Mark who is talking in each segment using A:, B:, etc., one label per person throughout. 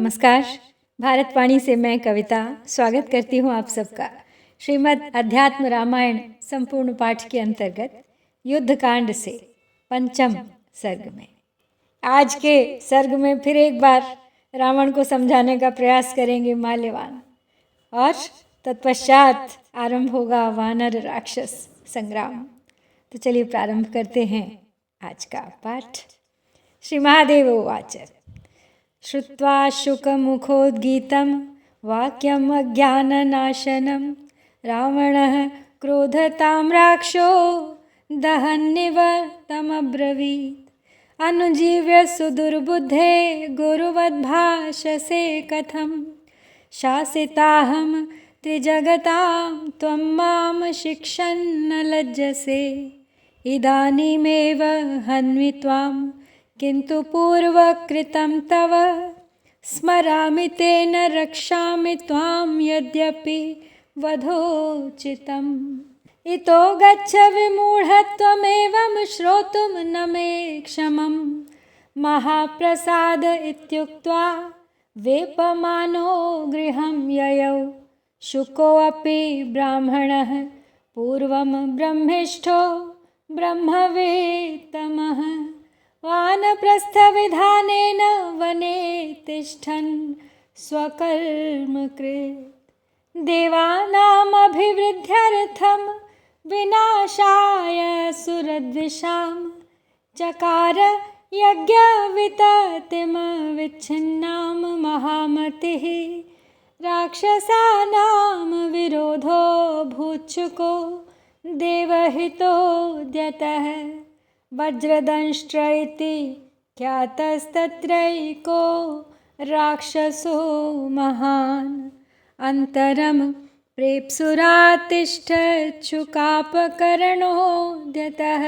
A: नमस्कार। भारतवाणी से मैं कविता स्वागत करती हूँ आप सबका श्रीमद् अध्यात्म रामायण संपूर्ण पाठ के अंतर्गत युद्धकांड से पंचम सर्ग में। आज के सर्ग में फिर एक बार रावण को समझाने का प्रयास करेंगे माल्यवान, और तत्पश्चात आरंभ होगा वानर राक्षस संग्राम। तो चलिए प्रारंभ करते हैं आज का पाठ। श्री महादेव उवाच। श्रुत्वा शुकमुखोद्गीतं वाक्यम् अज्ञाननाशनं रावणः क्रोधतां राक्षो दहन्निव तमब्रवीत्। अनुजीव्य सुदुर्बुद्धे गुरुवद्भाषसे कथं शासिताहं त्रिजगतां त्वं मां शिक्षन् न लज्जसे। इदानीमेव हन्मि त्वां किन्तु पूर्वकृतं तव स्मरामि तेन रक्षामि त्वां यद्यपि वधोचितम्। इतो गच्छ विमूढत्वमेवं श्रोतुं न मे क्षमं। महाप्रसाद इत्युक्त्वा वेपमानो गृहं ययौ। शुकोऽपि ब्राह्मणः पूर्वं ब्रह्मिष्ठो ब्रह्मवेत्तमः। वानप्रस्थविधानेन वने तिष्ठन् स्वकर्मकृत्। देवानामभिवृद्ध्यर्थं विनाशाय सुरद्विषां चकार यज्ञविततिमविच्छिन्नां महामतिः। राक्षसानां विरोधो भूच्छुको देवहितोद्यतः। वज्रदंष्ट्र इति ख्यातस्तत्रैको राक्षसो महान्। अन्तरं प्रेप्सुरातिष्ठच्छुकापकर्णोद्यतः।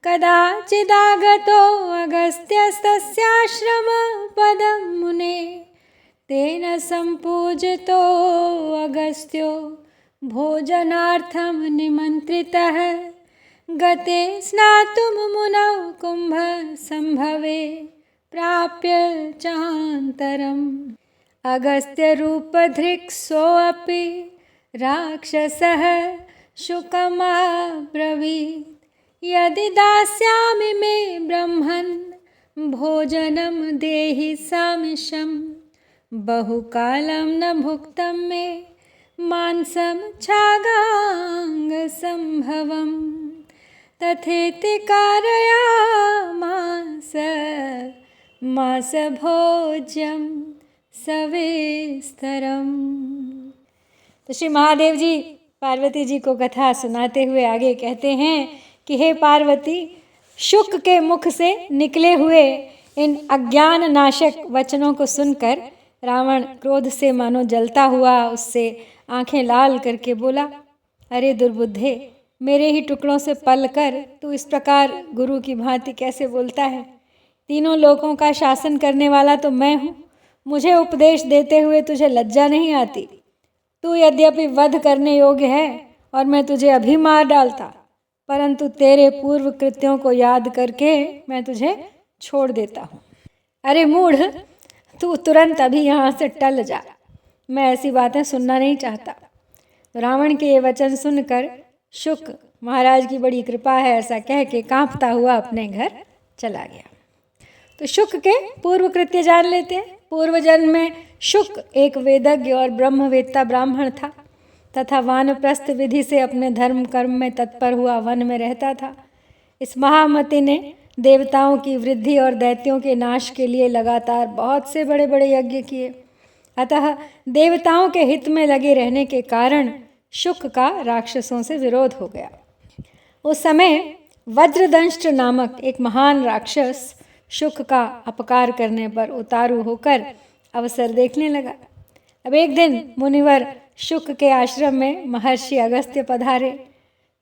A: कदाचिदागतो अगस्त्यस्तस्याश्रमपदं मुने। तेन सम्पूजितो अगस्त्यो भोजनार्थं निमन्त्रितः। गते स्नातुं मुनौ कुम्भसम्भवे प्राप्य चान्तरम्। अगस्त्यरूपधृक्सोऽपि राक्षसः शुकमब्रवीत्। यदि दास्यामि मे ब्रह्मन् भोजनं देहि सामिषं। बहुकालं न भुक्तं मे मांसं छागाङ्गसम्भवम्। तथेति कारयामास भोज्यं सविस्तरम्। तो श्री महादेव जी पार्वती जी को कथा सुनाते हुए आगे कहते हैं कि हे पार्वती, शुक के मुख से निकले हुए इन अज्ञान नाशक वचनों को सुनकर रावण क्रोध से मानो जलता हुआ उससे आंखें लाल करके बोला, अरे दुर्बुद्धे, मेरे ही टुकड़ों से पलकर तू इस प्रकार गुरु की भांति कैसे बोलता है। तीनों लोकों का शासन करने वाला तो मैं हूँ। मुझे उपदेश देते हुए तुझे लज्जा नहीं आती। तू यद्यपि वध करने योग्य है और मैं तुझे अभी मार डालता, परंतु तेरे पूर्व कृत्यों को याद करके मैं तुझे छोड़ देता हूँ। अरे मूढ़, तू तुरंत अभी यहाँ से टल जा, मैं ऐसी बातें सुनना नहीं चाहता। तो रावण के ये वचन सुनकर शुक, महाराज की बड़ी कृपा है ऐसा कह के कांपता हुआ अपने घर चला गया। तो शुक के पूर्व कृत्य जान लेते हैं। पूर्व जन्म में शुक एक वेदज्ञ और ब्रह्मवेत्ता ब्राह्मण था तथा वानप्रस्थ विधि से अपने धर्म कर्म में तत्पर हुआ वन में रहता था। इस महामति ने देवताओं की वृद्धि और दैत्यों के नाश के लिए लगातार बहुत से बड़े बड़े यज्ञ किए। अतः देवताओं के हित में लगे रहने के कारण शुक का राक्षसों से विरोध हो गया। उस समय वज्रदंष्ट्र नामक एक महान राक्षस शुक का अपकार करने पर उतारू होकर अवसर देखने लगा। अब एक दिन मुनिवर शुक के आश्रम में महर्षि अगस्त्य पधारे।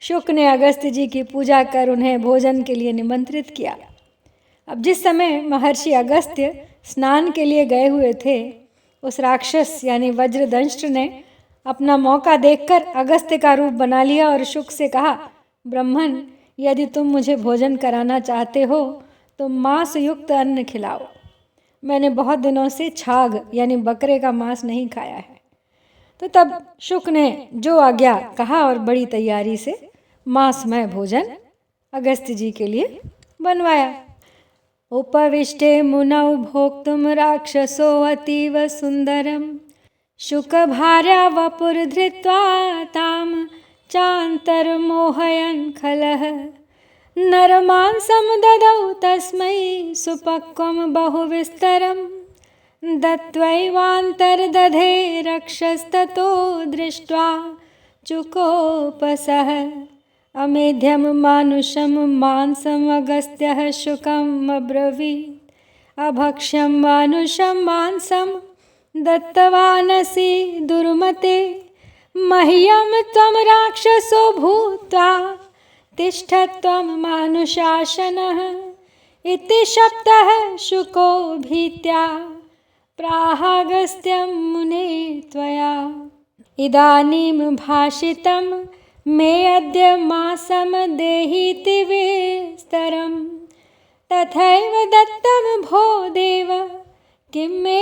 A: शुक ने अगस्त्य जी की पूजा कर उन्हें भोजन के लिए निमंत्रित किया। अब जिस समय महर्षि अगस्त्य स्नान के लिए गए हुए थे, उस राक्षस यानी वज्रदंष्ट्र ने अपना मौका देखकर अगस्त्य का रूप बना लिया और शुक से कहा, ब्रह्मन, यदि तुम मुझे भोजन कराना चाहते हो तो मांस युक्त अन्न खिलाओ। मैंने बहुत दिनों से छाग यानी बकरे का मांस नहीं खाया है। तो तब शुक ने जो आज्ञा कहा और बड़ी तैयारी से मांसमय भोजन अगस्त्य जी के लिए बनवाया। उपविष्टे मुनौ भोक्तुम राक्षसो अतीव सुंदरम शुक भार्या वपुर धृत्वा ताम चान्तर्मोहयन् खलः नरमांसं ददौ तस्मै सुपक्वं बहुविस्तरं दत्वैवान्तर्दधे रक्षस्ततो दृष्ट्वा चुकोपसः अमेध्यं मानुषं मांसमगस्त्यः शुकम् अब्रवीत् अभक्ष्यं मानुषं मांसं दत्तवानसि दुर्मते मह्यं त्वं राक्षसो भूत्वा तिष्ठ त्वं मानुषासनः इति शप्तः शुको भीत्या प्राहागस्त्यं मुने त्वया इदानीं भाषितं मे अद्य मासं देहीति विस्तरं तथैव दत्तं भो देव किं मे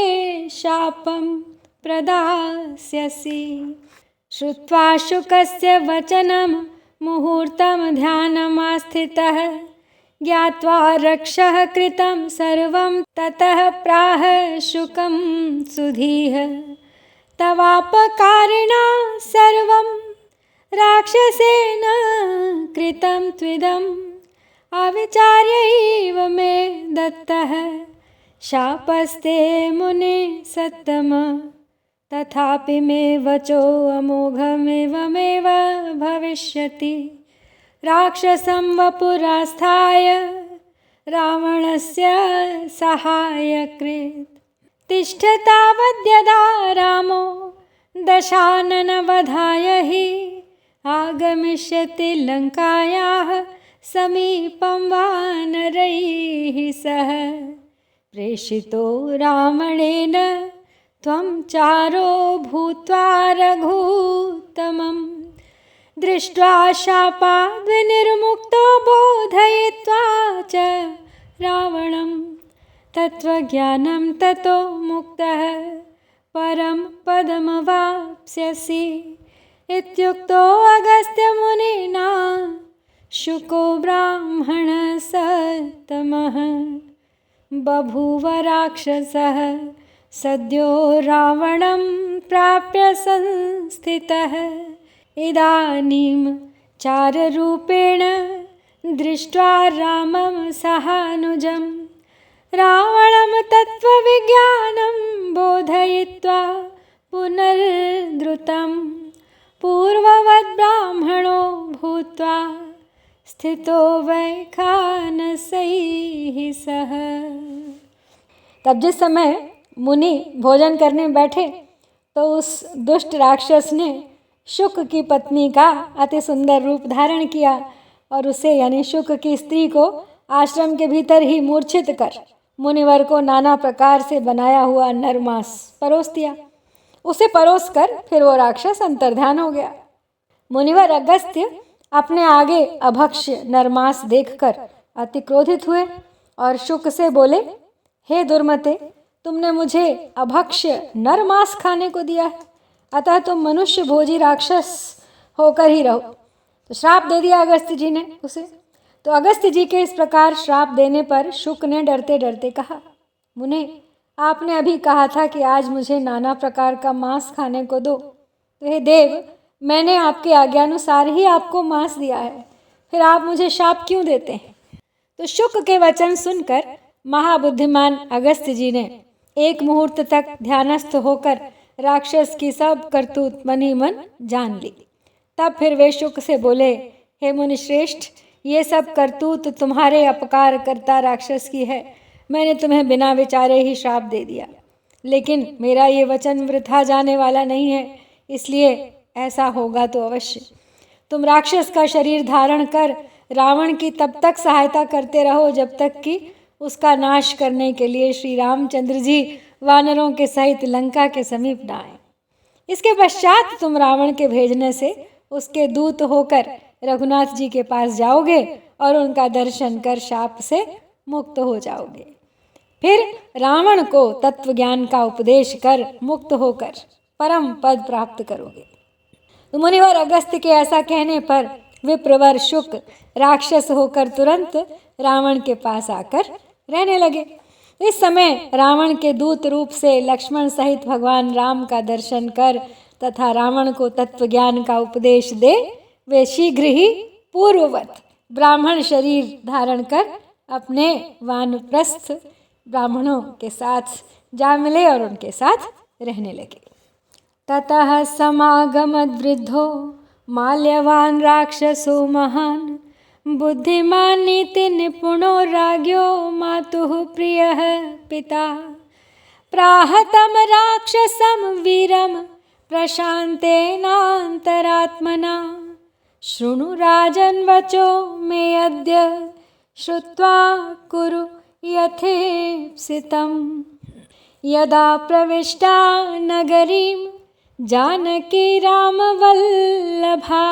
A: शापं प्रदास्यसि। श्रुत्वा शुकस्य वचनं मुहूर्तं ध्यानमास्थितः ज्ञात्वा रक्षः कृतं सर्वं ततः प्राह शुकं सुधीः तवापकारिणा सर्वं राक्षसेन कृतं त्विदम् अविचार्यैव मे दत्तः शापस्ते मुने सत्तम तथापि मे वचो अमोघमेवमेव भविष्यति राक्षसं वपुरास्थाय रावणस्य सहायकृत् तिष्ठ तावद्यदा रामो दशाननवधाय हि आगमिष्यति लङ्कायाः समीपं वानरैः सह प्रेषितो रावणेन त्वं चारो भूत्वा रघूत्तमं दृष्ट्वा शापाद्विनिर्मुक्तो बोधयित्वा च रावणं तत्त्वज्ञानं ततो मुक्तः परं पदमवाप्स्यसि इत्युक्तो अगस्त्यमुनिना शुको ब्राह्मणसत्तमः बभूव राक्षसः सद्यो रावणं प्राप्य संस्थितः इदानीं चाररूपेण दृष्ट्वा रामं सहानुजं रावणं तत्त्वविज्ञानं बोधयित्वा पुनर्द्रुतं पूर्ववद् ब्राह्मणो भूत्वा स्थितो वैखानसैः सह। तब जिस समय मुनि भोजन करने बैठे तो उस दुष्ट राक्षस ने शुक की पत्नी का अति सुंदर रूप धारण किया और उसे यानी शुक की स्त्री को आश्रम के भीतर ही मूर्छित कर मुनिवर को नाना प्रकार से बनाया हुआ नरमांस परोस दिया। उसे परोस कर फिर वो राक्षस अंतर्ध्यान हो गया। मुनिवर अगस्त्य अपने आगे अभक्ष्य नरमांस देखकर अति क्रोधित हुए और शुक से बोले, हे दुर्मते, तुमने मुझे अभक्ष्य नरमांस खाने को दिया है, अतः तुम मनुष्य भोजी राक्षस होकर ही रहो। तो श्राप दे दिया अगस्त्य जी ने उसे। तो अगस्त्य जी के इस प्रकार श्राप देने पर शुक ने डरते डरते कहा, मुने, आपने अभी कहा था कि आज मुझे नाना प्रकार का मांस खाने को दो, तो हे देव, मैंने आपके आज्ञानुसार ही आपको मांस दिया है, फिर आप मुझे शाप क्यों देते हैं। तो शुक के वचन सुनकर महाबुद्धिमान अगस्त्य जी ने एक मुहूर्त तक ध्यानस्थ होकर राक्षस की सब करतूत मनी मन जान ली। तब फिर वे शुक से बोले, हे मुनिश्रेष्ठ, ये सब करतूत तुम्हारे अपकार करता राक्षस की है। मैंने तुम्हें बिना विचारे ही श्राप दे दिया, लेकिन मेरा ये वचन वृथा जाने वाला नहीं है, इसलिए ऐसा होगा तो अवश्य। तुम राक्षस का शरीर धारण कर रावण की तब तक सहायता करते रहो जब तक कि उसका नाश करने के लिए श्री रामचंद्र जी वानरों के सहित लंका के समीप न आए। इसके पश्चात तुम रावण के भेजने से उसके दूत होकर रघुनाथ जी के पास जाओगे और उनका दर्शन कर शाप से मुक्त हो जाओगे। फिर रावण को तत्व ज्ञान का उपदेश कर मुक्त होकर परम पद प्राप्त करोगे। तो मुनिवर अगस्त्य के ऐसा कहने पर विप्रवर शुक राक्षस होकर तुरंत रावण के पास आकर रहने लगे। इस समय रावण के दूत रूप से लक्ष्मण सहित भगवान राम का दर्शन कर तथा रावण को तत्व ज्ञान का उपदेश दे वे शीघ्र ही पूर्ववत ब्राह्मण शरीर धारण कर अपने वानप्रस्थ ब्राह्मणों के साथ जा मिले और उनके साथ रहने लगे। ततः समागमद्वृद्धो माल्यवान राक्षसो महान बुद्धिमान नीति निपुणो राज्ञो मातुः प्रियः पिता प्राहतं राक्षसं वीरं प्रशान्तेनान्तरात्मना शृणु राजन् वचो मे अद्य श्रुत्वा कुरु यथेप्सितम्। यदा प्रविष्टा नगरीं जानकी रामवल्लभा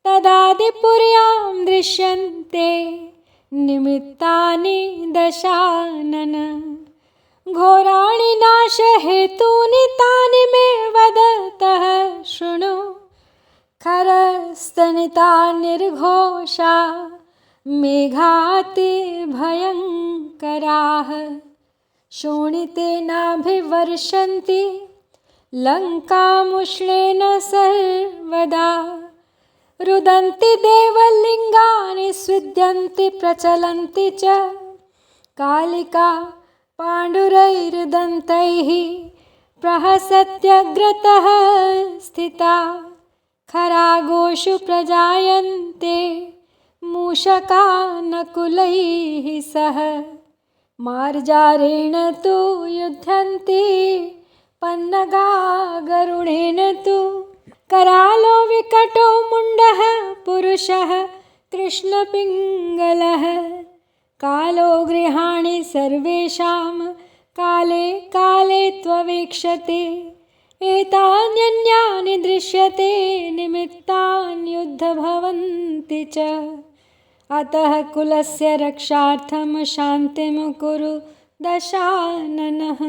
A: तदादिपुर्यां दृश्यन्ते निमित्तानि दशानन घोराणि नाशहेतूनि तानि मे वदतः शृणु खरस्तनिता निर्घोषा मेघातिभयङ्कराः शोणितेनाभिवर्षन्ति लङ्कामुष्णेन सर्वदा रुदन्ति देवलिङ्गानि स्विद्यन्ति प्रचलन्ति च कालिका पाण्डुरैर्दन्तैः प्रहसत्यग्रतः स्थिता खरागोषु प्रजायन्ते मूषका नकुलैः सह मार्जारेण तु युध्यन्ति पन्नगा गरुडेन तु करालो विकटो मुण्डः पुरुषः कृष्णपिङ्गलः कालो गृहाणि सर्वेषां काले काले त्ववीक्षते एतान्यन्यानि दृश्यते निमित्तानि युद्ध भवन्ति च अतः कुलस्य रक्षार्थं शान्तिं कुरु दशाननः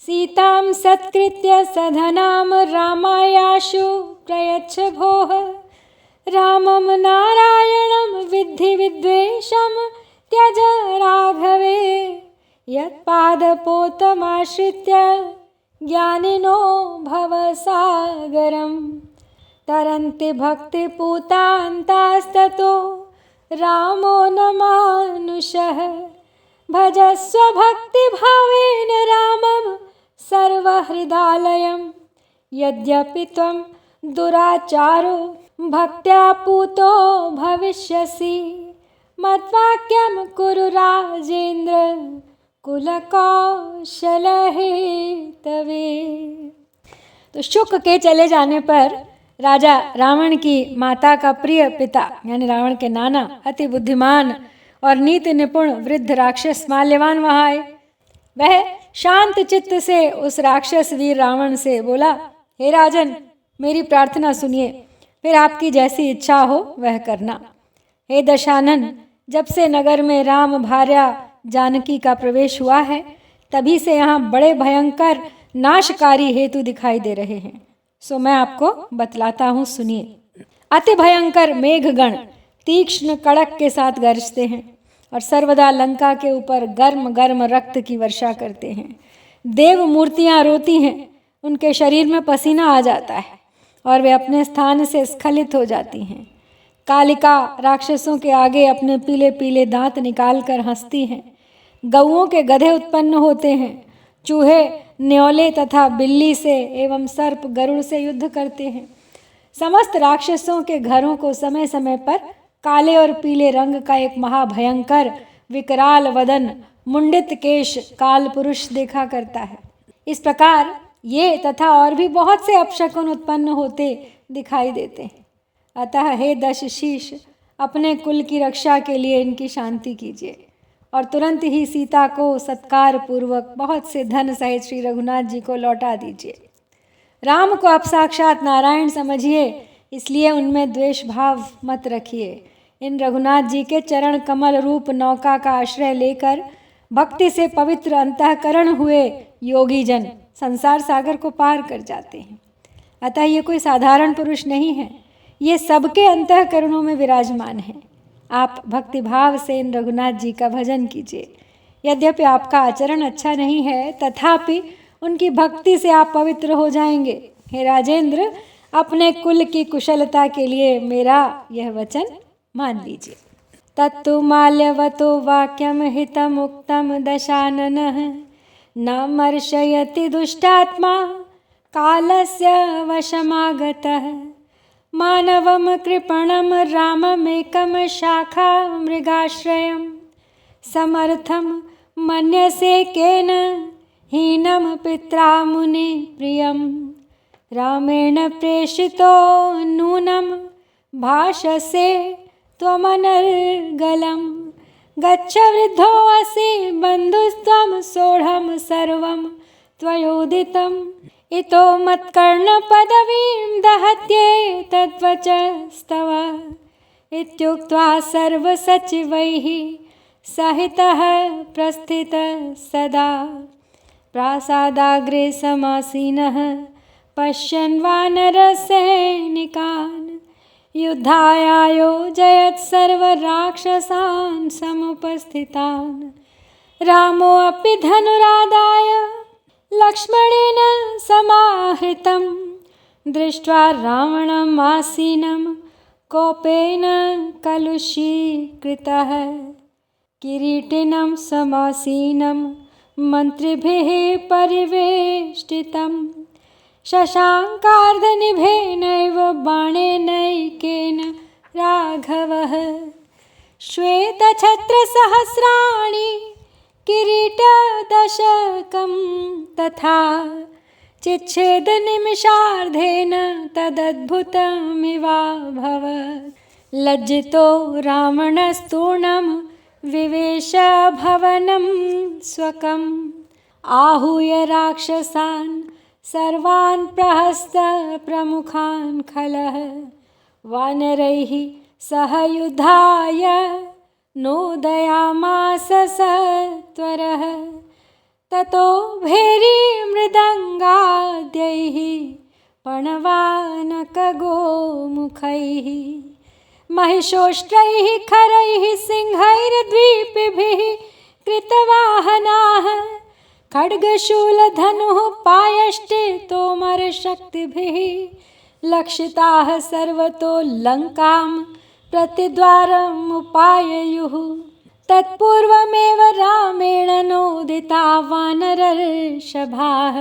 A: सीतां सत्कृत्य सधनां रामायाशु प्रयच्छ भोः रामं नारायणं विद्धि विद्वेषं त्यज राघवे यत्पादपोतमाश्रित्य ज्ञानिनो भवसागरं तरन्ति भक्तिपूतान्तास्ततो रामो न मानुषः भजस्व भक्तिभावेन रामं सर्वहृदालयं यद्यपि त्वं दुराचारो भक्त्या पूतो भविष्यसि मद्वाक्यं कुरु राजेन्द्र कुलकौशलहेतवे। तो शुक के चले जाने पर राजा रावण की माता का प्रिय पिता यानी रावण के नाना अति बुद्धिमान और नीति निपुण वृद्ध राक्षस माल्यवान वहाँ आए। वह शांत चित्त से उस राक्षस वीर रावण से बोला, हे राजन, मेरी प्रार्थना सुनिए, फिर आपकी जैसी इच्छा हो वह करना। हे दशानन, जब से नगर में राम भार्या जानकी का प्रवेश हुआ है तभी से यहाँ बड़े भयंकर नाशकारी हेतु दिखाई दे रहे हैं, सो मैं आपको बतलाता हूँ, सुनिए। अति भयंकर मेघगण तीक्ष्ण कड़क के साथ गरजते हैं और सर्वदा लंका के ऊपर गर्म गर्म रक्त की वर्षा करते हैं। देव मूर्तियाँ रोती हैं, उनके शरीर में पसीना आ जाता है और वे अपने स्थान से स्खलित हो जाती हैं। कालिका राक्षसों के आगे अपने पीले पीले दांत निकाल कर हंसती हैं। गौओं के गधे उत्पन्न होते हैं। चूहे न्योले तथा बिल्ली से एवं सर्प गरुड़ से युद्ध करते हैं। समस्त राक्षसों के घरों को समय समय पर काले और पीले रंग का एक महाभयंकर विकराल वदन मुंडित केश काल पुरुष देखा करता है। इस प्रकार ये तथा और भी बहुत से अपशकुन उत्पन्न होते दिखाई देते हैं। अतः हे दशशीष, अपने कुल की रक्षा के लिए इनकी शांति कीजिए और तुरंत ही सीता को सत्कार पूर्वक बहुत से धन सहित श्री रघुनाथ जी को लौटा दीजिए। राम को आप साक्षात नारायण समझिए, इसलिए उनमें द्वेष भाव मत रखिए। इन रघुनाथ जी के चरण कमल रूप नौका का आश्रय लेकर भक्ति से पवित्र अंतःकरण हुए योगी जन संसार सागर को पार कर जाते हैं। अतः ये कोई साधारण पुरुष नहीं है, ये सबके अंतःकरणों में विराजमान है। आप भक्ति भाव से इन रघुनाथ जी का भजन कीजिए। यद्यपि आपका आचरण अच्छा नहीं है, तथापि उनकी भक्ति से आप पवित्र हो जाएंगे। हे राजेंद्र, अपने कुल की कुशलता के लिए मेरा यह वचन मान लीजिए। तत्तु माल्यवतो वाक्यम हितमुक्तम दशाननः न मर्शयति दुष्टात्मा कालस्य वशमागतः मानवम कृपणम राममेकम शाखा मृगाश्रयम समर्थम मन्यसे केन हीनम पित्रा मुनि प्रियम रामेण प्रेषितो नूनम भाषसे त्वमनर्गलम गच्छ वृद्धोऽसि बन्धुस्त्वं सोढं सर्वं त्वयोदितम् इतो मत्कर्णपदवीं दहत्ये तद्वचस्तव इत्युक्त्वा सर्वसचिवैः सहितः प्रस्थितः सदा प्रासादाग्रे समासीनः पश्यन् वानरसैनिकान् युद्धायोजयत् सर्वराक्षसान् समुपस्थितान् रामोऽपि धनुरादाय लक्ष्मणेन समाहृतं दृष्ट्वा रावणम् आसीनं कोपेन कलुषीकृतः किरीटिनं समासीनं मन्त्रिभिः परिवेष्टितं शशाङ्कार्धनिभेनैव बाणेनैकेन राघवः श्वेतछत्रसहस्राणि किरीटदशकं तथा चिच्छेदनिमिषार्धेन तदद्भुतमिवाभवत् लज्जितो रावणस्तूर्णं विवेश भवनं स्वकम् आहूय राक्षसान् सर्वान् प्रहस्त प्रमुखान् खलः वानरैः सह युद्धाय नोदयामास सत्वरः ततो भेरीमृदङ्गाद्यैः पणवानकगोमुखैः महिषोष्ट्रैः खरैः सिंहैर्द्वीपिभिः कृतवाहनाः खड्गशूलधनुः पायष्टितोमरशक्तिभिः लक्षिताः सर्वतो लङ्कां प्रतिद्वारमुपाययुः तत्पूर्वमेव रामेण नोदिता वानरर्षभाः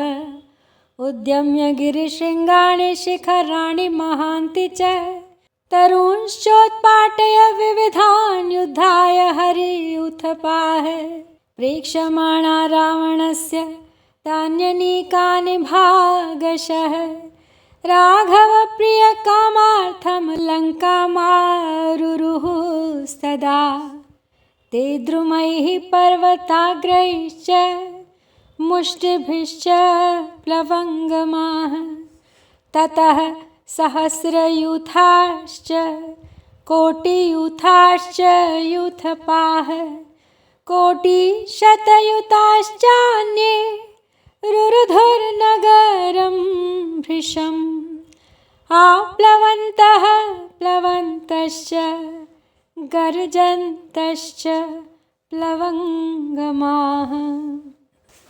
A: उद्यम्य गिरिशृङ्गाणि शिखराणि महान्ति च तरूंश्चोत्पाटय विविधान् युद्धाय हरियुथपाः प्रेक्षमाणा रावणस्य तान्यनीकानि भागशः राघवप्रियकामार्थं लङ्कामारुरुः सदा ते द्रुमैः पर्वताग्रैश्च मुष्टिभिश्च प्लवङ्गमाः ततः सहस्रयूथाश्च कोटियूथाश्च यूथपाः कोटिशतयुताश्चान्ये रुरुधुर्नगरं भृशम् आप्लवन्तः प्लवन्तश्च गर्जन्तश्च प्लवंगमाः।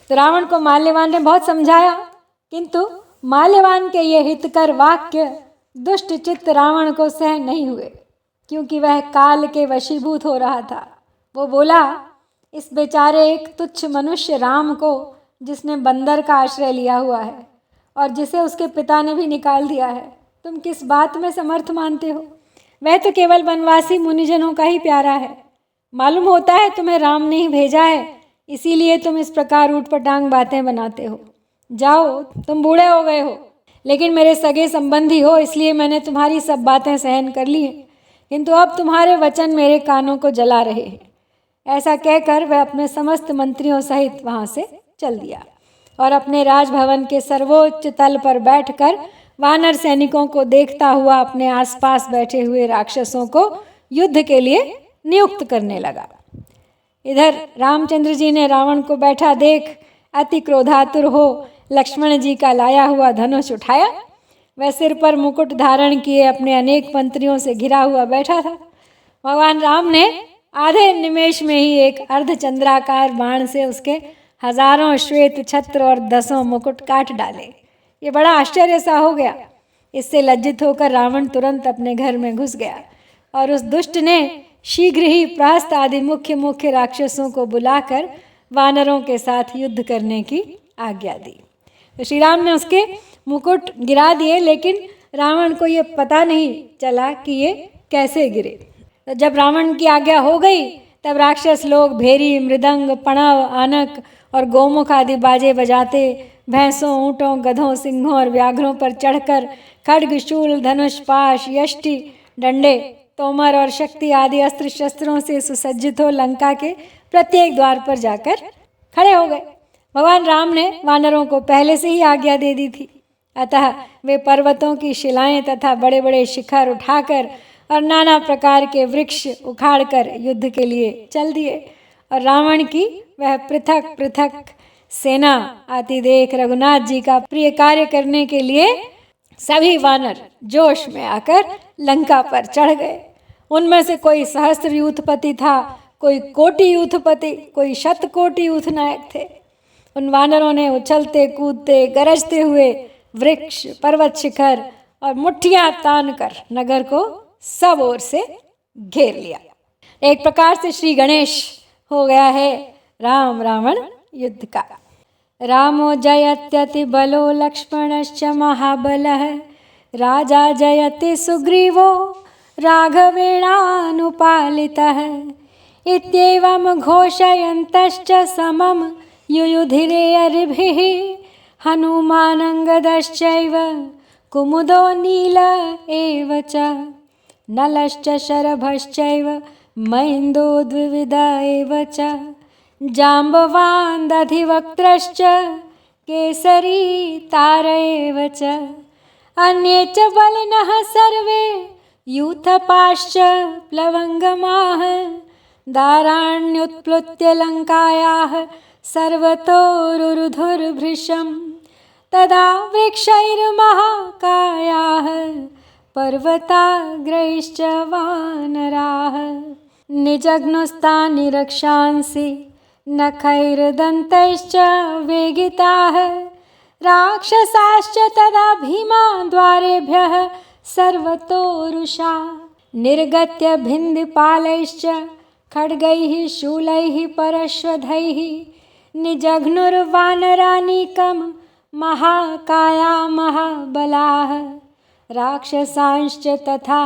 A: तो रावण को माल्यवान ने बहुत समझाया, किंतु माल्यवान के ये हितकर वाक्य दुष्ट चित्त रावण को सहन नहीं हुए, क्योंकि वह काल के वशीभूत हो रहा था। वो बोला, इस बेचारे एक तुच्छ मनुष्य राम को, जिसने बंदर का आश्रय लिया हुआ है और जिसे उसके पिता ने भी निकाल दिया है, तुम किस बात में समर्थ मानते हो? वह तो केवल वनवासी मुनिजनों का ही प्यारा है। मालूम होता है तुम्हें राम ने ही भेजा है, इसीलिए तुम इस प्रकार ऊटपटांग बातें बनाते हो। जाओ, तुम बूढ़े हो गए हो, लेकिन मेरे सगे संबंधी हो, इसलिए मैंने तुम्हारी सब बातें सहन कर ली हैं, किंतु अब तुम्हारे वचन मेरे कानों को जला रहे हैं। ऐसा कहकर वह अपने समस्त मंत्रियों सहित वहाँ से चल दिया और अपने राजभवन के सर्वोच्च तल पर बैठकर वानर सैनिकों को देखता हुआ अपने आसपास बैठे हुए राक्षसों को युद्ध के लिए नियुक्त करने लगा। इधर रामचंद्र जी ने रावण को बैठा देख अति क्रोधातुर हो लक्ष्मण जी का लाया हुआ धनुष उठाया। वह सिर पर मुकुट धारण किए अपने अनेक मंत्रियों से घिरा हुआ बैठा था। भगवान राम ने आधे निमेष में ही एक अर्धचंद्राकार बाण से उसके हजारों श्वेत छत्र और 10 मुकुट काट डाले। ये बड़ा आश्चर्य सा हो गया। इससे लज्जित होकर रावण तुरंत अपने घर में घुस गया और उस दुष्ट ने शीघ्र ही प्रहस्त आदि मुख्य मुख्य राक्षसों को बुलाकर वानरों के साथ युद्ध करने की आज्ञा दी। तो श्री राम ने उसके मुकुट गिरा दिए, लेकिन रावण को ये पता नहीं चला कि ये कैसे गिरे। तो जब रावण की आज्ञा हो गई तब राक्षस लोग भेरी, मृदंग, पणव, आनक और गोमुख आदि बाजे बजाते भैंसों, ऊँटों, गधों, सिंहों और व्याघ्रों पर चढ़कर खड्ग, शूल, धनुष, पाश, यष्टि, डंडे, तोमर और शक्ति आदि अस्त्र शस्त्रों से सुसज्जित हो लंका के प्रत्येक द्वार पर जाकर खड़े हो गए। भगवान राम ने वानरों को पहले से ही आज्ञा दे दी थी, अतः वे पर्वतों की शिलाएं तथा बड़े बड़े शिखर उठाकर और नाना प्रकार के वृक्ष उखाड़कर युद्ध के लिए चल दिए। और रावण की वह पृथक पृथक सेना आती देख रघुनाथ जी का प्रिय कार्य करने के लिए सभी वानर जोश में आकर लंका पर चढ़ गए। उनमें से कोई सहस्त्र यूथपति था, कोई कोटि यूथपति, कोई शतकोटि यूथनायक थे। उन वानरों ने उछलते कूदते गरजते हुए वृक्ष, पर्वत शिखर और मुट्ठियां तान कर नगर को सब ओर से घेर लिया। एक प्रकार से श्री गणेश हो गया है राम रावण युद्ध का। रामो जयत्यति बलो लक्ष्मणश्च महाबलः राजा जयति सुग्रीवो राघवेणानुपालितः इत्येवं घोषयन्तश्च समं युयुधिरे अरिभिः हनुमानङ्गदश्चैव कुमुदो नील एव च नलश्च शरभश्चैव महेन्दो द्विविध एव च जाम्बवान् दधिवक्त्रश्च केसरी तार एव च अन्ये च बलिनः सर्वे यूथपाश्च प्लवङ्गमाः दाराण्युत्प्लुत्य लङ्कायाः सर्वतो रुरुधुर्भृशम् तदा वृक्षैर्महाकायाः पर्वताग्रैश्च वानराः निजघ्नुस्तानि रक्षांसि नखैर्दन्तैश्च वेगिताः राक्षसाश्च तदा भीमा द्वारेभ्यः सर्वतोरुषा निर्गत्य भिन्दिपालैश्च खड्गैः शूलैः परश्वधैः निजघ्नुर्वानरानीकं महाकाया महाबलाः राक्षसांश्च तथा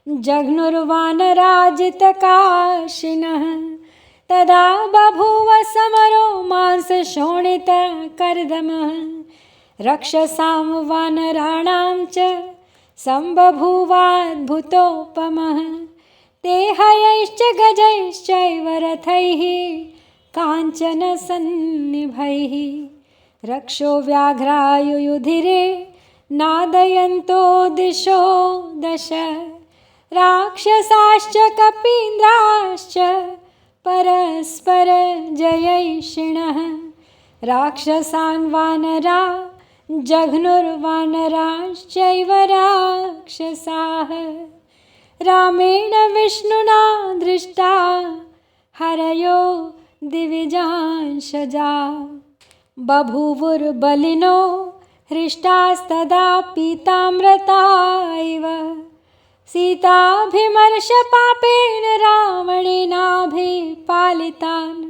A: जघ्नुर्वानराजितकाशिनः तदा बभूव समरो मांसशोणितकर्दमः रक्षसां वानराणां च सम्बभूवाद्भुतोपमः ते हयैश्च गजैश्चैव रथैः काञ्चनसन्निभैः रक्षो व्याघ्रायुयुधिरे नादयन्तो दिशो दश राक्षसाश्च कपीन्द्राश्च परस्पर जयैषिणः राक्षसान् वानरा जघ्नुर्वानराश्चैव राक्षसाः रामेण विष्णुना दृष्टा हरयो दिविजांशजा बभूवुर्बलिनो हृष्टास्तदा पीताम्रता इव सीताभिमर्शपापेन रावणेनाभिपालितान्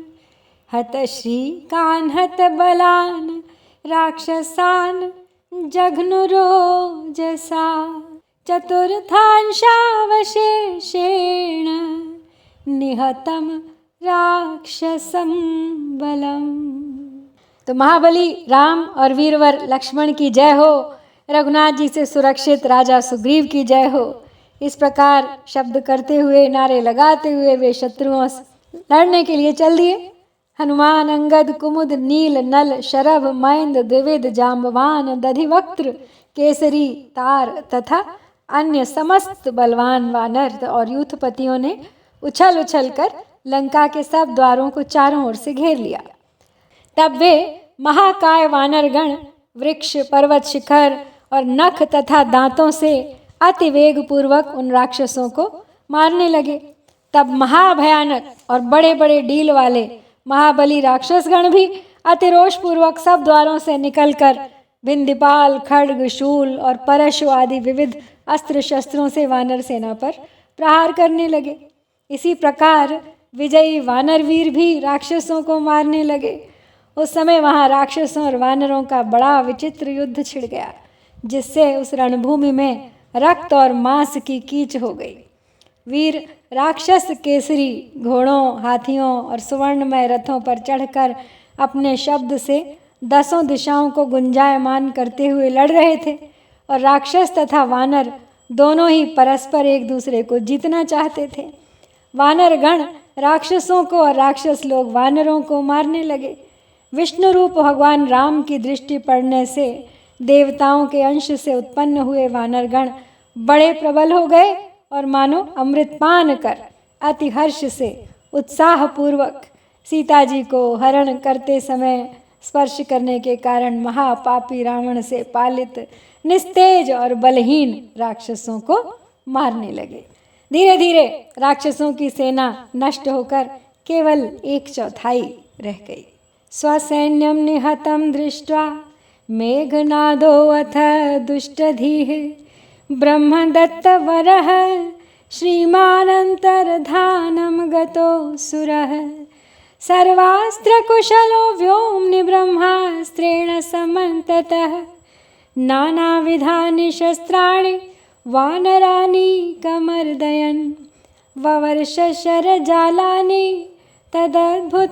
A: हतश्रीकान् हतबलान् राक्षसान् जघ्नुरोजसा चतुर्थांशावशेषेण निहतं राक्षसं बलम्। तो महाबली राम और वीरवर लक्ष्मण की जय हो, रघुनाथ जी से सुरक्षित राजा सुग्रीव की जय हो। इस प्रकार शब्द करते हुए, नारे लगाते हुए वे शत्रुओं से लड़ने के लिए चल दिए। हनुमान, अंगद, कुमुद, नील, नल, शरभ, महेंद्र, द्विविध, जाम्बवान, दधिवक्त्र, केसरी, तार तथा अन्य समस्त बलवान वानर और यूथपतियों ने उछल उछल कर लंका के सब द्वारों को चारों ओर से घेर लिया। तब वे महाकाय वानरगण वृक्ष, पर्वत, शिखर और नख तथा दांतों से अति वेग पूर्वक उन राक्षसों को मारने लगे। तब महाभयानक और बड़े बड़े डील वाले महाबली राक्षसगण भी अतिरोष पूर्वक सब द्वारों से निकलकर भिंदिपाल, खड्ग, शूल और परशु आदि विविध अस्त्र शस्त्रों से वानर सेना पर प्रहार करने लगे। इसी प्रकार विजयी वानरवीर भी राक्षसों को मारने लगे। उस समय वहाँ राक्षसों और वानरों का बड़ा विचित्र युद्ध छिड़ गया, जिससे उस रणभूमि में रक्त और मांस की कीच हो गई। वीर राक्षस केसरी घोड़ों, हाथियों और सुवर्णमय रथों पर चढ़कर अपने शब्द से 10 दिशाओं को गुंजायमान करते हुए लड़ रहे थे, और राक्षस तथा वानर दोनों ही परस्पर एक दूसरे को जीतना चाहते थे। वानर गण राक्षसों को और राक्षस लोग वानरों को मारने लगे। विष्णु रूप भगवान राम की दृष्टि पड़ने से देवताओं के अंश से उत्पन्न हुए वानरगण बड़े प्रबल हो गए और मानो अमृतपान कर अति हर्ष से उत्साहपूर्वक सीता जी को हरण करते समय स्पर्श करने के कारण महापापी रावण से पालित निस्तेज और बलहीन राक्षसों को मारने लगे। धीरे धीरे राक्षसों की सेना नष्ट होकर केवल 1/4 रह गई। स्वसैन्यं निहतं दृष्ट्वा मेघनादो अथ दुष्टधीः ब्रह्मदत्तवरः श्रीमानन्तर्धानं गतो सुरः सर्वास्त्रकुशलो व्योम्नि ब्रह्मास्त्रेण समन्ततः नानाविधानि शस्त्राणि वानराणि कमर्दयन् ववर्ष शरजालानि तदद्भुतमिवाभवत्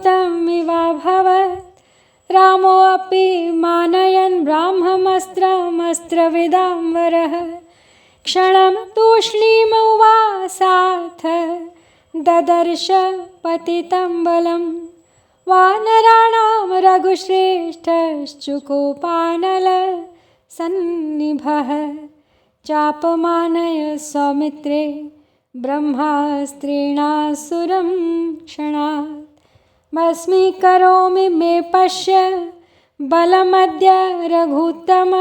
A: रामोऽपि मानयन् ब्राह्ममस्त्रमस्त्रविदां वरः क्षणं तूष्णीमुवासाथ ददर्श पतितं बलं वानराणां रघुश्रेष्ठश्चुकोपानल सन्निभः चापमानय सौमित्रे ब्रह्मास्त्रेणासुरं क्षणात् भस्मीकरोमि मे पश्य बलमद्य रघुत्तम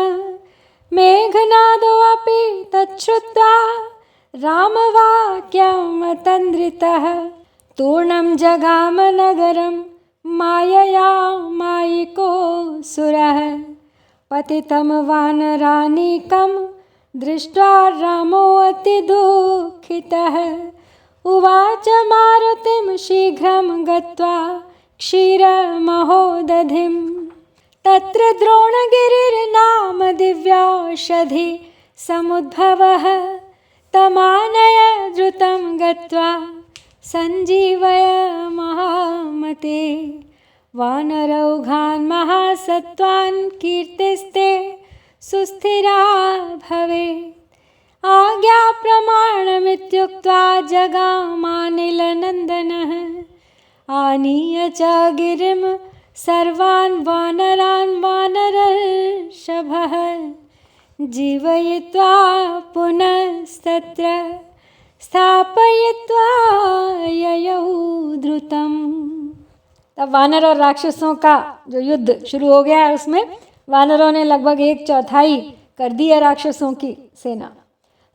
A: मेघनादोऽपि तच्छ्रुत्वा रामवाक्यमतन्द्रितः तूर्णं जगाम नगरं मायया मायिको सुरः पतितं वानरानीकं दृष्ट्वा रामो अतिदुःखितः उवाच मारुतिं शीघ्रं गत्वा क्षीरमहोदधिं तत्र द्रोणगिरिर्नाम दिव्यौषधि समुद्भवः तमानय द्रुतं गत्वा सञ्जीवय महामते वानरौघान् महासत्त्वान् कीर्तिस्ते सुस्थिरा भवेत् आज्ञा प्रमाणमित्युक्त्वा जगामानिलनन्दनः आनीय च गिरिं सर्वान् वानरान् वानरर्षभः जीवयित्वा पुनस्तत्र स्थापयित्वा ययौ द्रुतम्। तब वानर और राक्षसों का जो युद्ध शुरू हो गया है, उसमें वानरों ने लगभग 1/4 कर दी है राक्षसों की सेना।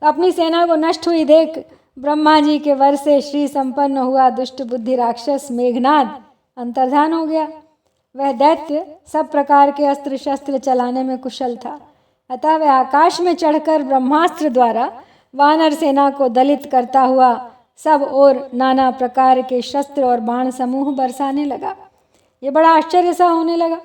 A: अपनी सेना को नष्ट हुई देख ब्रह्मा जी के वर से श्री संपन्न हुआ दुष्ट बुद्धि राक्षस मेघनाद अंतर्धान हो गया। वह दैत्य सब प्रकार के अस्त्र शस्त्र चलाने में कुशल था, अतः वह आकाश में चढ़कर ब्रह्मास्त्र द्वारा वानर सेना को दलित करता हुआ सब ओर नाना प्रकार के शस्त्र और बाण समूह बरसाने लगा। ये बड़ा आश्चर्य सा होने लगा।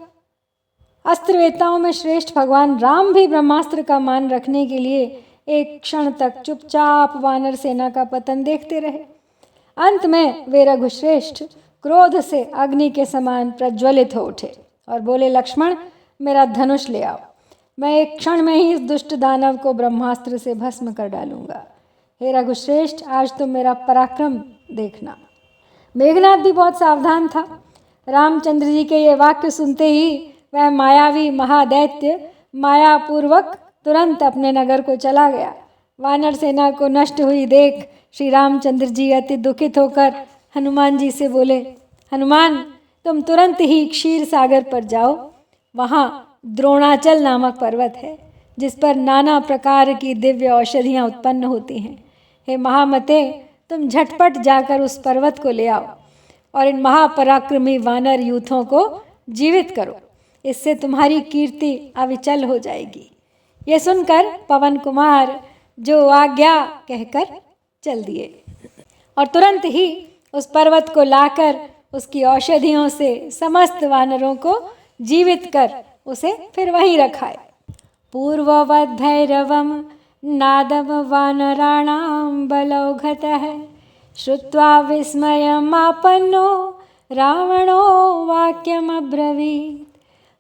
A: अस्त्रवेताओं में श्रेष्ठ भगवान राम भी ब्रह्मास्त्र का मान रखने के लिए एक क्षण तक चुपचाप वानर सेना का पतन देखते रहे। अंत में वे रघुश्रेष्ठ क्रोध से अग्नि के समान प्रज्वलित हो उठे और बोले, लक्ष्मण मेरा धनुष ले आओ, मैं एक क्षण में ही इस दुष्ट दानव को ब्रह्मास्त्र से भस्म कर डालूंगा। हे रघुश्रेष्ठ, आज तुम मेरा पराक्रम देखना। मेघनाद भी बहुत सावधान था। रामचंद्र जी के ये वाक्य सुनते ही वह मायावी महादैत्य मायापूर्वक तुरंत अपने नगर को चला गया। वानर सेना को नष्ट हुई देख श्री रामचंद्र जी अति दुखित होकर हनुमान जी से बोले, हनुमान तुम तुरंत ही क्षीर सागर पर जाओ, वहाँ द्रोणाचल नामक पर्वत है जिस पर नाना प्रकार की दिव्य औषधियाँ उत्पन्न होती हैं। हे महामते, तुम झटपट जाकर उस पर्वत को ले आओ और इन महापराक्रमी वानर यूथों को जीवित करो, इससे तुम्हारी कीर्ति अविचल हो जाएगी। ये सुनकर पवन कुमार जो आज्ञा कहकर चल दिए और तुरंत ही उस पर्वत को लाकर उसकी औषधियों से समस्त वानरों को जीवित कर उसे फिर वहीं रखाए। पूर्ववद् भैरवं नादम वानराणां बलौघतः श्रुत्वा विस्मयमापन्नो रावणो वाक्यमब्रवीत्,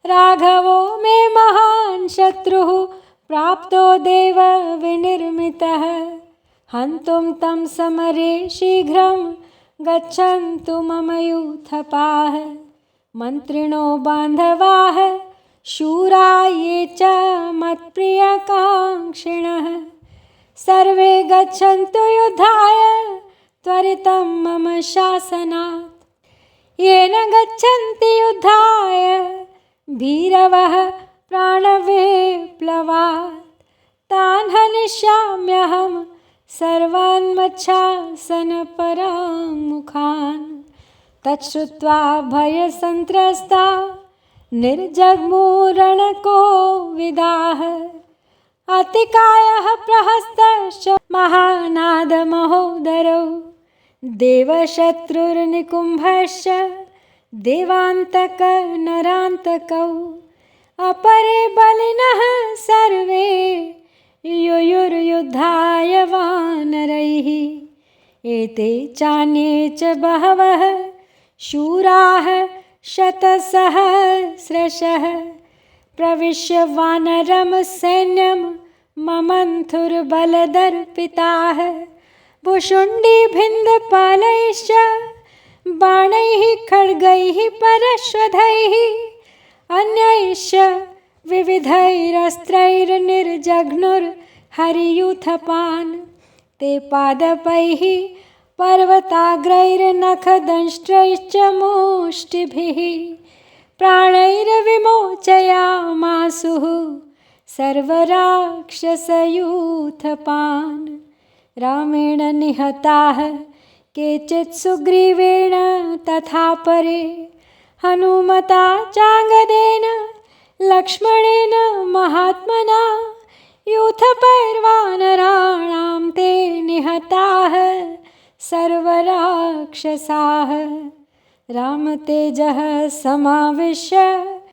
A: राघवो मे महान् शत्रुः प्राप्तो देव विनिर्मितः, हन्तुं तं समरे शीघ्रं गच्छन्तु मम यूथपाः, मन्त्रिणो बान्धवाः शूरा ये च मत्प्रियकाङ्क्षिणः, सर्वे गच्छन्तु युद्धाय त्वरितं मम शासनात्, येन गच्छन्ति युद्धाय भीरवः प्राणविप्लवात्, तान् हनिष्याम्यहं सर्वान् मच्छासनपरां मुखान्। तच्छ्रुत्वा भयसन्त्रस्ता निर्जग्मुरणकोविदाः, अतिकायः प्रहस्तश्च महानादमहोदरौ, देवशत्रुर्निकुम्भश्च देवान्तक नरान्तकौ, अपरे बलिनः सर्वे युयुर्युद्धाय वानरैः, एते चान्ये च बहवः शूराः शतसहस्रशः, प्रविश्य वानरं सैन्यं ममन्थुर्बलदर्पिताः, भुशुण्डीभिन्दपालैश्च बाणैः खड्गैः परश्वधैः, अन्यैश्च विविधैरस्त्रैर्निर्जघ्नुर्हरियूथपान्, ते पादपैः पर्वताग्रैर्नखदंष्ट्रैश्च मुष्टिभिः, प्राणैर्विमोचयामासुः सर्वराक्षसयूथपान्। रामेण निहताः केचित् सुग्रीवेण तथा परे, हनुमता चाङ्गदेन लक्ष्मणेन महात्मना, यूथपैर्वानराणां ते निहताः सर्वराक्षसाः। रामतेजः समाविश्य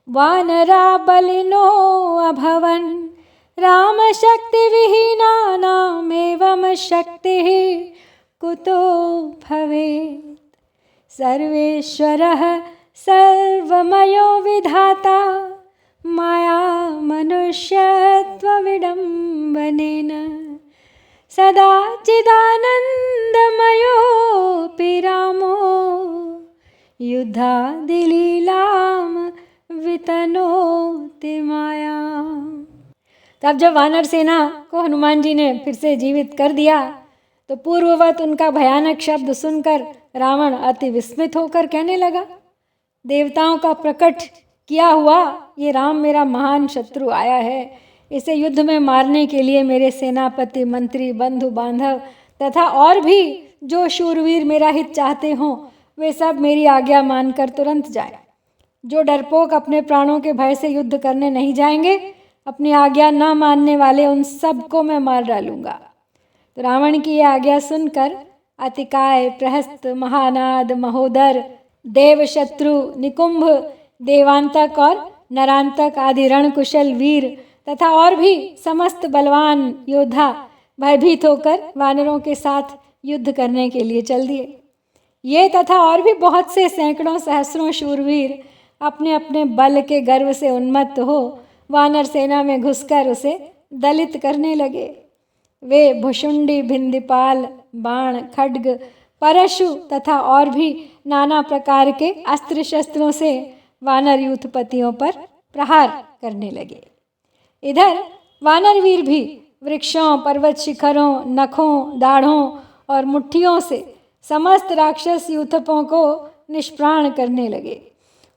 A: वानरा बलिनो अभवन्, रामशक्तिविहीनानामेवं शक्तिः कुतो भवेत्। सर्वेश्वरः सर्वमयो विधाता, माया मनुष्यत्वविडम्बनेन, सदा चिदानन्दमयोऽपि रामो, युद्धादिलीलां वितनोति माया। तब जब वानर सेना को हनुमान जी ने फिर से जीवित कर दिया तो पूर्ववत उनका भयानक शब्द सुनकर रावण अति विस्मित होकर कहने लगा, देवताओं का प्रकट किया हुआ ये राम मेरा महान शत्रु आया है, इसे युद्ध में मारने के लिए मेरे सेनापति, मंत्री, बंधु बांधव तथा और भी जो शूरवीर मेरा हित चाहते हों वे सब मेरी आज्ञा मानकर तुरंत जाए। जो डरपोक अपने प्राणों के भय से युद्ध करने नहीं जाएंगे, अपनी आज्ञा न मानने वाले उन सबको मैं मार डालूंगा। तो रावण की यह आज्ञा सुनकर अतिकाय, प्रहस्त, महानाद, महोदर, देवशत्रु, निकुंभ, देवांतक और नरांतक आदि रणकुशल वीर तथा और भी समस्त बलवान योद्धा भयभीत होकर वानरों के साथ युद्ध करने के लिए चल दिए। ये तथा और भी बहुत से सैकड़ों सहस्रों शूरवीर अपने अपने बल के गर्व से उन्मत्त हो वानर सेना में घुसकर उसे दलित करने लगे। वे भुशुंडी, भिंदीपाल, बाण, खड्ग, परशु तथा और भी नाना प्रकार के अस्त्र शस्त्रों से वानर यूथपतियों पर प्रहार करने लगे। इधर वानर वीर भी वृक्षों, पर्वत शिखरों, नखों, दाढ़ों और मुट्ठियों से समस्त राक्षस यूथपों को निष्प्राण करने लगे।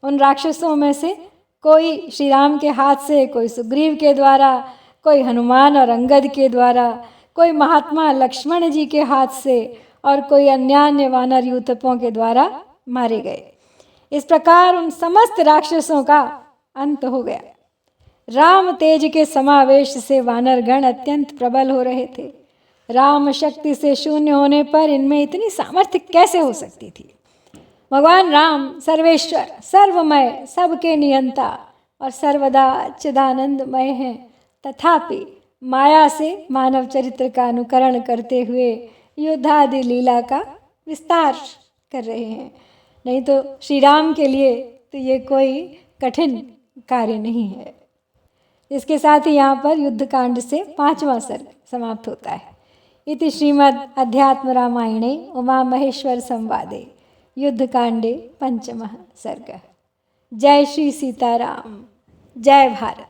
A: उन राक्षसों में से कोई श्री राम के हाथ से, कोई सुग्रीव के द्वारा, कोई हनुमान और अंगद के द्वारा, कोई महात्मा लक्ष्मण जी के हाथ से और कोई अन्य वानर यूथपों के द्वारा मारे गए। इस प्रकार उन समस्त राक्षसों का अंत हो गया। राम तेज के समावेश से वानरगण अत्यंत प्रबल हो रहे थे। राम शक्ति से शून्य होने पर इनमें इतनी सामर्थ्य कैसे हो सकती थी। भगवान राम सर्वेश्वर, सर्वमय, सबके नियंता और सर्वदा चिदानंदमय हैं, तथापि माया से मानव चरित्र का अनुकरण करते हुए युद्धादि लीला का विस्तार कर रहे हैं। नहीं तो श्री राम के लिए तो ये कोई कठिन कार्य नहीं है। इसके साथ ही यहाँ पर युद्धकांड से 5वां सर्ग समाप्त होता है। इति श्रीमद् अध्यात्म रामायणे उमा महेश्वर संवादे युद्धकांडे 5वां सर्ग। जय श्री सीताराम, जय भारत।